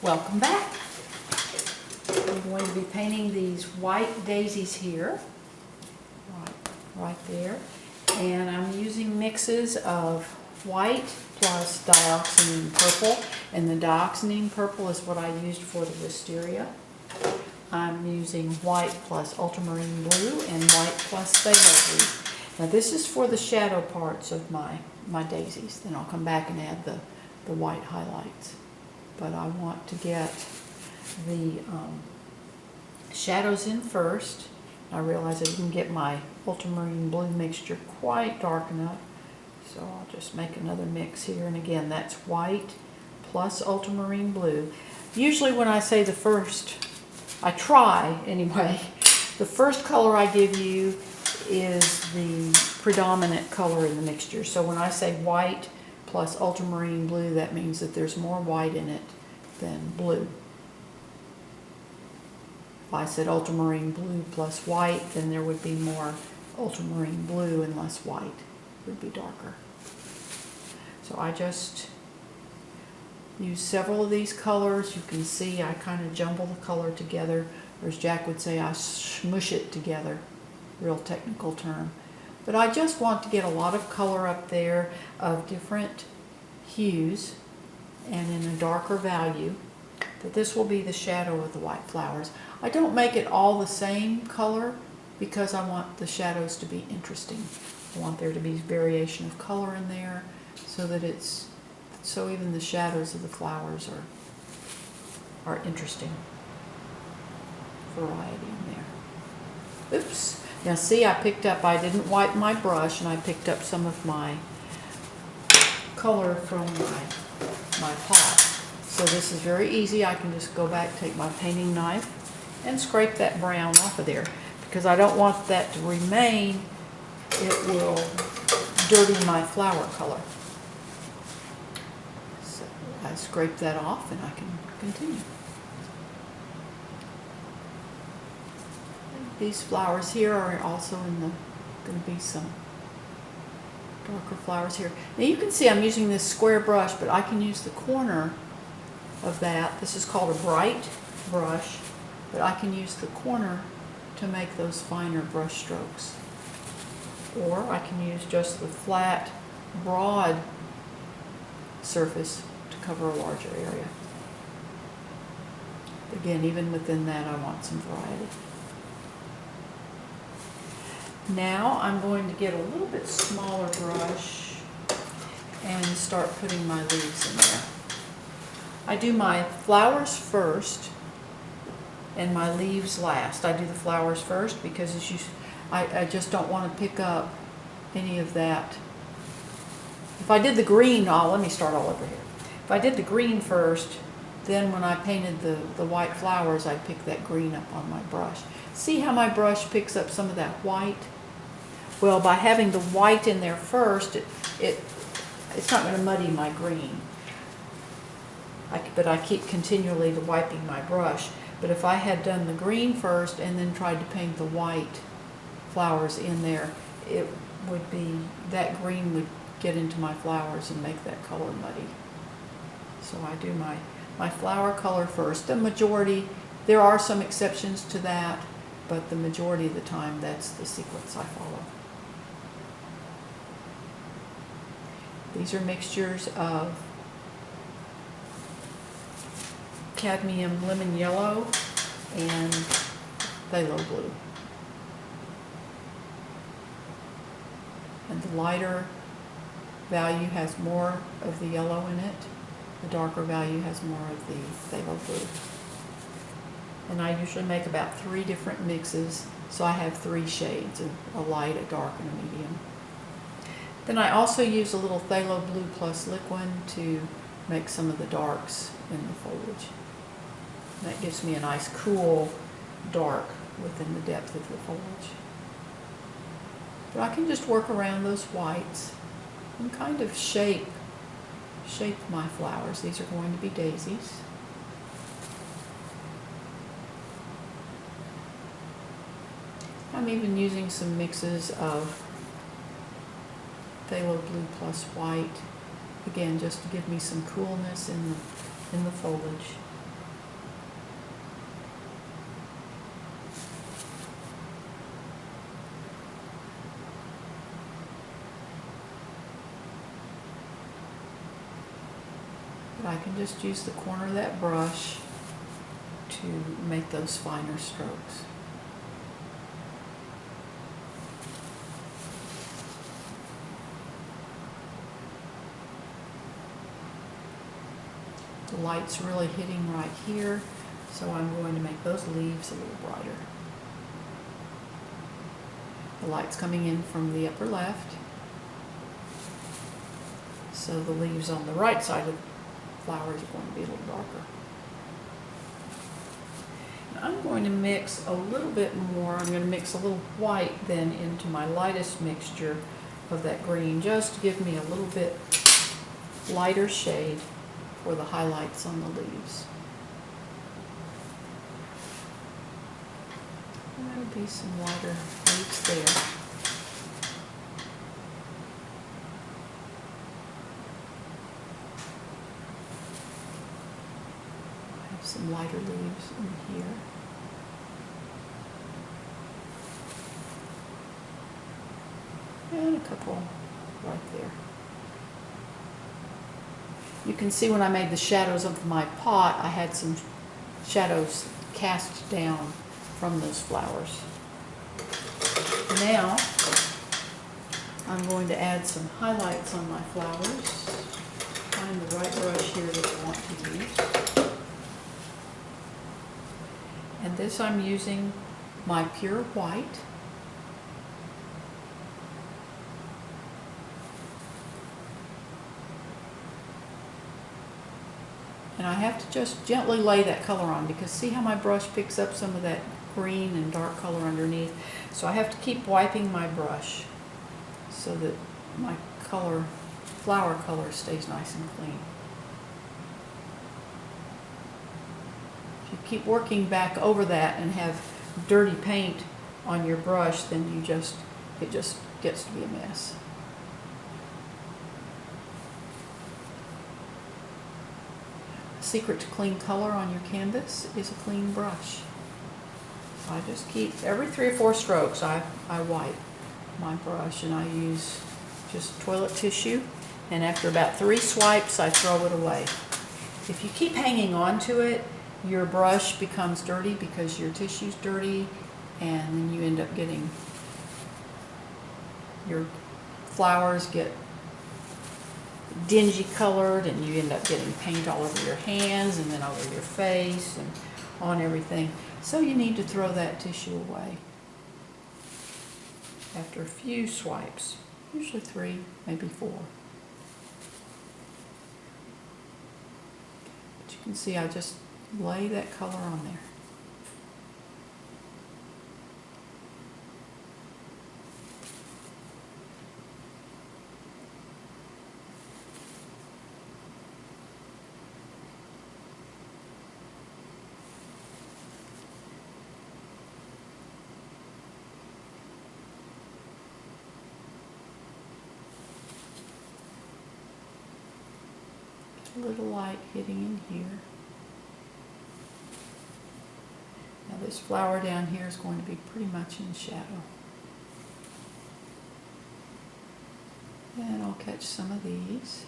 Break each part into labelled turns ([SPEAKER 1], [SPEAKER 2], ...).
[SPEAKER 1] Welcome back. I'm going to be painting these white daisies here, right there. And I'm using mixes of white plus dioxazine purple. And the dioxazine purple is what I used for the wisteria. I'm using white plus ultramarine blue and white plus phthalo blue. Now this is for the shadow parts of my daisies. Then I'll come back and add the white highlights. But I want to get the shadows in first. I realize I didn't get my ultramarine blue mixture quite dark enough, so I'll just make another mix here. And again, that's white plus ultramarine blue. Usually when I say the first, I try anyway, the first color I give you is the predominant color in the mixture. So when I say white plus ultramarine blue, that means that there's more white in it than blue. If I said ultramarine blue plus white, then there would be more ultramarine blue and less white. It would be darker. So I just use several of these colors. You can see I kind of jumble the color together, or as Jack would say, I smush it together. Real technical term. But I just want to get a lot of color up there of different hues and in a darker value. But this will be the shadow of the white flowers. I don't make it all the same color because I want the shadows to be interesting. I want there to be variation of color in there so that so even the shadows of the flowers are interesting. Variety in there. Oops. Now see, I didn't wipe my brush, and I picked up some of my color from my pot. So this is very easy. I can just go back, take my painting knife, and scrape that brown off of there. Because I don't want that to remain, it will dirty my flower color. So I scrape that off and I can continue. These flowers here are also going to be some darker flowers here. Now you can see I'm using this square brush, but I can use the corner of that. This is called a bright brush, but I can use the corner to make those finer brush strokes. Or I can use just the flat, broad surface to cover a larger area. Again, even within that, I want some variety. Now I'm going to get a little bit smaller brush and start putting my leaves in there. I do my flowers first and my leaves last. I do the flowers first because I just don't want to pick up any of that. If I did the green, let me start all over here. If I did the green first, then when I painted the white flowers, I'd pick that green up on my brush. See how my brush picks up some of that white? Well, by having the white in there first, it's not going to muddy my green. But I keep continually wiping my brush. But if I had done the green first and then tried to paint the white flowers in there, that green would get into my flowers and make that color muddy. So I do my flower color first. The majority, there are some exceptions to that, but the majority of the time that's the sequence I follow. These are mixtures of cadmium lemon yellow and phthalo blue. And the lighter value has more of the yellow in it. The darker value has more of the phthalo blue. And I usually make about 3 different mixes, so I have 3 shades, a light, a dark, and a medium. Then I also use a little phthalo blue plus liquid to make some of the darks in the foliage. That gives me a nice cool dark within the depth of the foliage. But I can just work around those whites and kind of shape my flowers. These are going to be daisies. I'm even using some mixes of phthalo blue plus white, again just to give me some coolness in the foliage. I can just use the corner of that brush to make those finer strokes. The light's really hitting right here, so I'm going to make those leaves a little brighter. The light's coming in from the upper left, so the leaves on the right side of the flowers are going to be a little darker. Now I'm going to mix a little bit more. I'm going to mix a little white then into my lightest mixture of that green, just to give me a little bit lighter shade for the highlights on the leaves. And there'll be some lighter leaves there. I have some lighter leaves in here. And a couple right there. You can see when I made the shadows of my pot, I had some shadows cast down from those flowers. Now, I'm going to add some highlights on my flowers. Find the right brush here that I want to use. And this I'm using my pure white. And I have to just gently lay that color on, because see how my brush picks up some of that green and dark color underneath. So I have to keep wiping my brush so that my color, flower color, stays nice and clean. If you keep working back over that and have dirty paint on your brush, then it just gets to be a mess. Secret to clean color on your canvas is a clean brush. So I just keep, every 3 or 4 strokes, I wipe my brush, and I use just toilet tissue, and after about 3 swipes I throw it away. If you keep hanging on to it, your brush becomes dirty because your tissue's dirty, and then you end up getting, your flowers get dingy colored, and you end up getting paint all over your hands and then over your face and on everything. So you need to throw that tissue away after a few swipes, usually 3, maybe 4. But you can see I just lay that color on there. A little light hitting in here. Now this flower down here is going to be pretty much in shadow. And I'll catch some of these.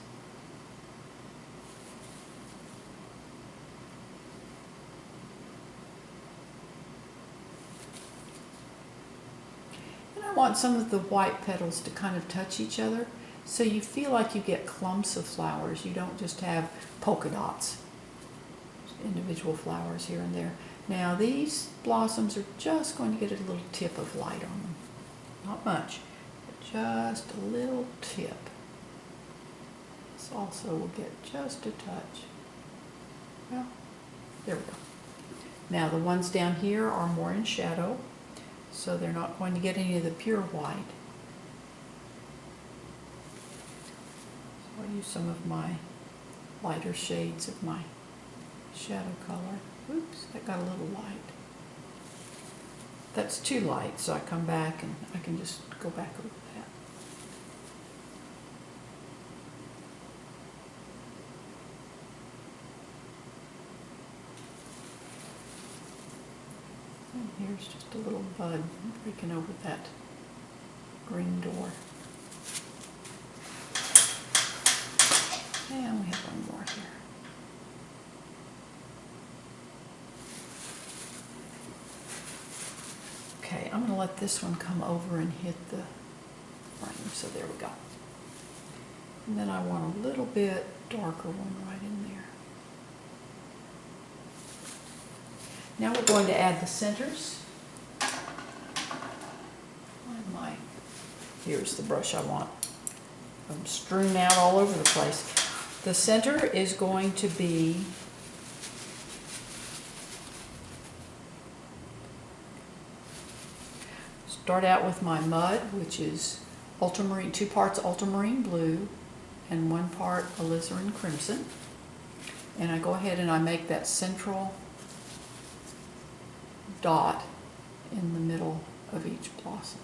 [SPEAKER 1] And I want some of the white petals to kind of touch each other, so you feel like you get clumps of flowers. You don't just have polka dots, individual flowers here and there. Now these blossoms are just going to get a little tip of light on them. Not much, but just a little tip. This also will get just a touch. Well, there we go. Now the ones down here are more in shadow, so they're not going to get any of the pure white. I'll use some of my lighter shades of my shadow color. Oops, that got a little light. That's too light, so I come back and I can just go back over that. And here's just a little bud breaking over that green door. And we have one more here. Okay, I'm going to let this one come over and hit the frame. So there we go. And then I want a little bit darker one right in there. Now we're going to add the centers. Here's the brush I want. I'm strewn out all over the place. The center is going to be start out with my mud, which is ultramarine, 2 parts ultramarine blue and 1 part alizarin crimson. And I go ahead and I make that central dot in the middle of each blossom.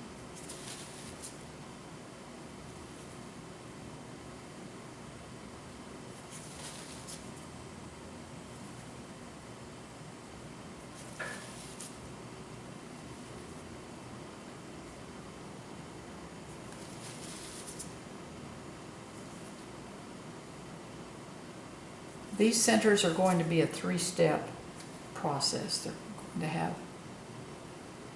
[SPEAKER 1] These centers are going to be a 3-step process. They're going to have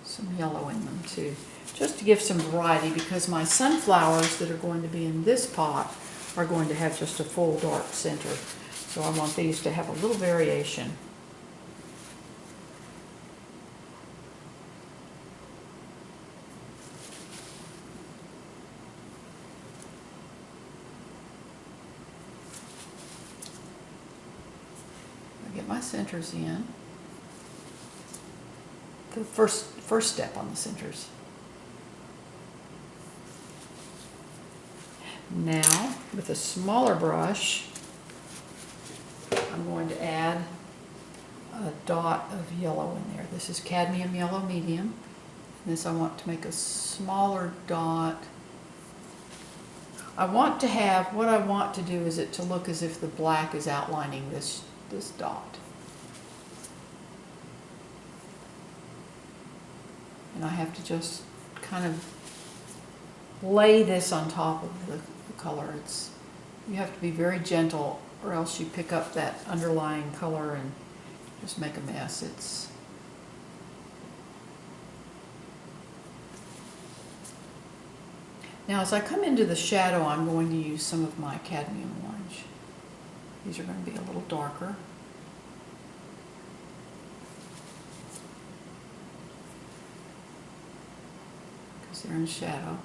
[SPEAKER 1] some yellow in them too, just to give some variety, because my sunflowers that are going to be in this pot are going to have just a full dark center. So I want these to have a little variation. Get my centers in. The first step on the centers. Now, with a smaller brush, I'm going to add a dot of yellow in there. This is cadmium yellow medium. This I want to make a smaller dot. I want to have, what I want to do is it to look as if the black is outlining this dot. And I have to just kind of lay this on top of the color. You have to be very gentle, or else you pick up that underlying color and just make a mess. Now as I come into the shadow, I'm going to use some of my cadmium orange. These are going to be a little darker. Because they're in shadow.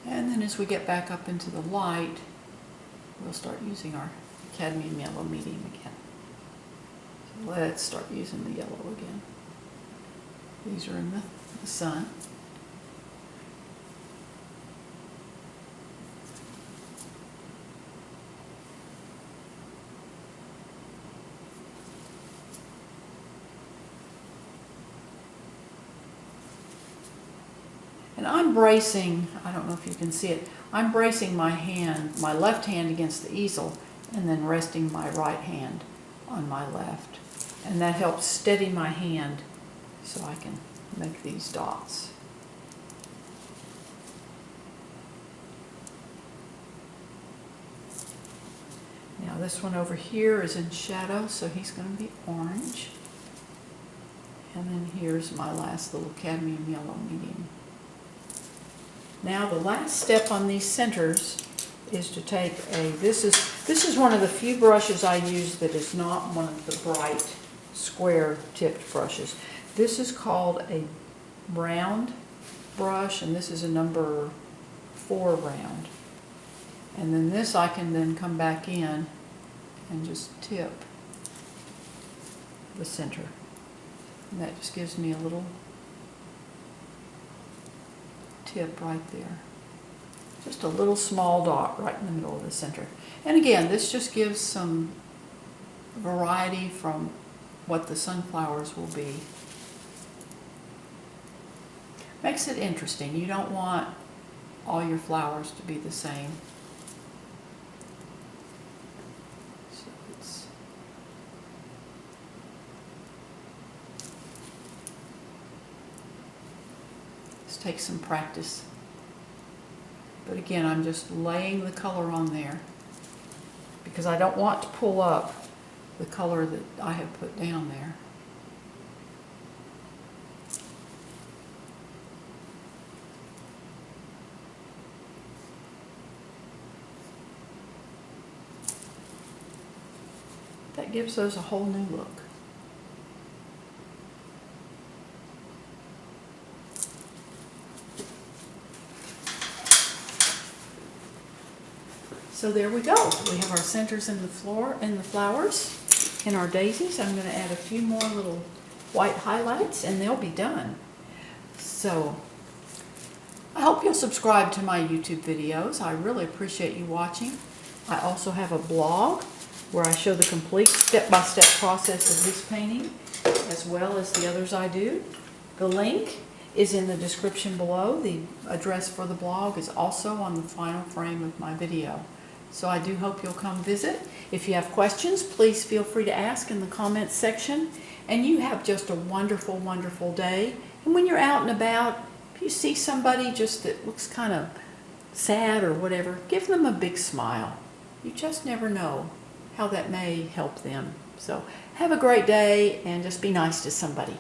[SPEAKER 1] And then as we get back up into the light, we'll start using our cadmium yellow medium again. So let's start using the yellow again. These are in the sun. And I'm bracing, I don't know if you can see it, I'm bracing my hand, my left hand against the easel, and then resting my right hand on my left. And that helps steady my hand so I can make these dots. Now this one over here is in shadow, so he's going to be orange. And then here's my last little cadmium yellow medium. Now the last step on these centers is to take this is one of the few brushes I use that is not one of the bright square tipped brushes. This is called a round brush, and this is a number 4 round. And then this I can then come back in and just tip the center. And that just gives me a little tip right there. Just a little small dot right in the middle of the center. And again, this just gives some variety from what the sunflowers will be. Makes it interesting. You don't want all your flowers to be the same. So it's Just takes some practice. But again, I'm just laying the color on there because I don't want to pull up the color that I have put down there. That gives those a whole new look. So there we go. We have our centers in the floor and the flowers and our daisies. I'm going to add a few more little white highlights and they'll be done. So I hope you'll subscribe to my YouTube videos. I really appreciate you watching. I also have a blog where I show the complete step-by-step process of this painting as well as the others I do. The link is in the description below. The address for the blog is also on the final frame of my video. So I do hope you'll come visit. If you have questions, please feel free to ask in the comments section. And you have just a wonderful, wonderful day. And when you're out and about, if you see somebody just that looks kind of sad or whatever, give them a big smile. You just never know how that may help them. So have a great day and just be nice to somebody.